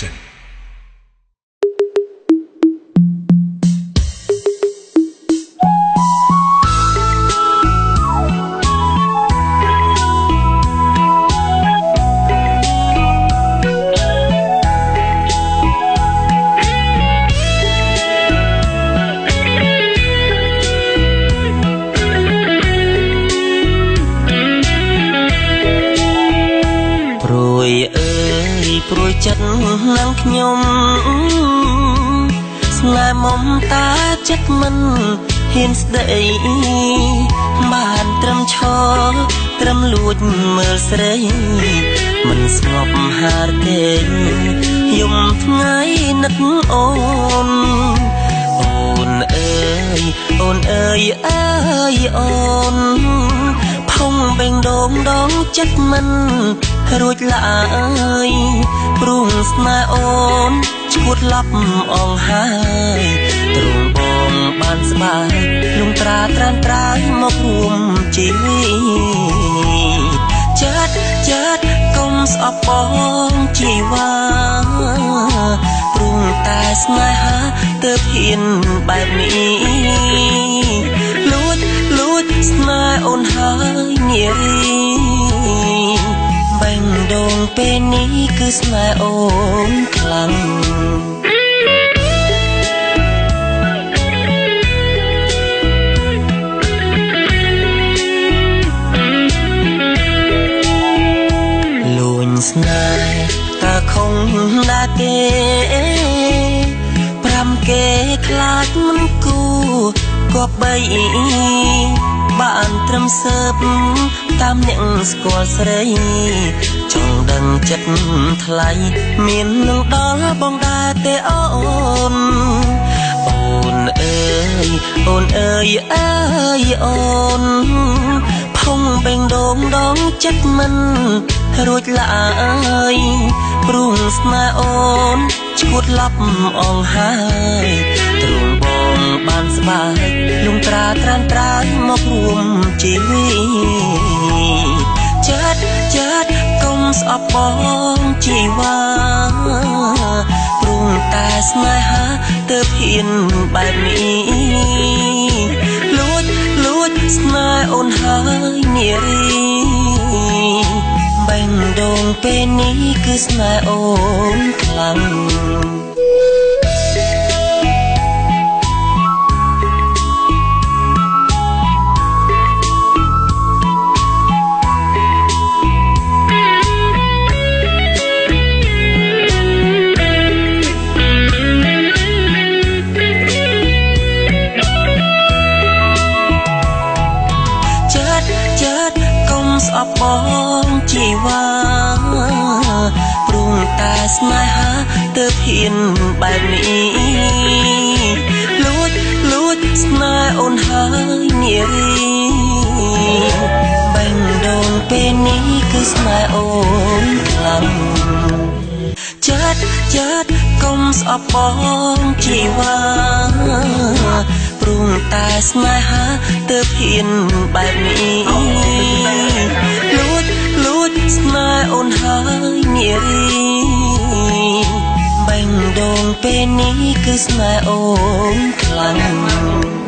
Production ព្រួយចិត្តនឹងខ្ញុំស្នេហ៍មុំតាចិត្តមិនហ៊ានស្ដីបានត្រឹមឈរត្រឹមលួចមើលស្រីមិនស្ងប់ហារទេយំថ្ងៃនឹកអូនអើយអើយអូនផុងបេងដងដងចិត្តមិនរួចឡើយព្រោះស្នេហ៍អូនឈួតឡប់អងហើយទ្រង់បងបានស្បាយលំត្រាត្រានត្រើយមករួមជីវិតចិត្តកុំស្អប់បងជីវ៉ាព្រោះតែស្នេហាទើបហ៊ានបែបនេះលួចស្នេហ៍អូនហើយនារីបេងដងពេលនេះគឺស្នេហ៍អូនខ្លាំងលួញស្នេហ៍តើខំដែរទេប្រាំគេខ្លាចមិនគូគប្បីបានត្រឹមសើបតាមអ្នកស្គាល់ស្រីចង់ដឹងចិត្តថ្លៃមាននឹងដល់បងដែរទេអូនអើយអូនផុងបេងដងដងចិត្តមិនរួចឡើយព្រោះស្នេហ៍អូនឈួតឡប់អងហើយទ្រង់បងបានស្បាយលំត្រាត្រានត្រើយមករួមជីវិតចិត្តកុំស្អប់បងជីវ៉ាព្រោះតែស្នេហាទើបហ៊ានបែបនេះលួចស្នេហ៍អូនហើយនារីបេងដងពេលនេះគឺស្នេហ៍អូនខ្លាំងស្អប់បងជីវ៉ាព្រោះតែស្នេហាទើបហ៊ានបែបនេះលួចស្នេហ៍អូនហើយនារីបេងដងពេលនេះគឺស្នេហ៍អូនខ្លាំងចិត្តកុំស្អប់បងជីវ៉ាព្រោះតែស្នេហាទើបហ៊ានបែបនេះលួចស្នេហ៍អូនហើយនារីបេងដងពេលនេះគឺស្នេហ៍អូនខ្លាំង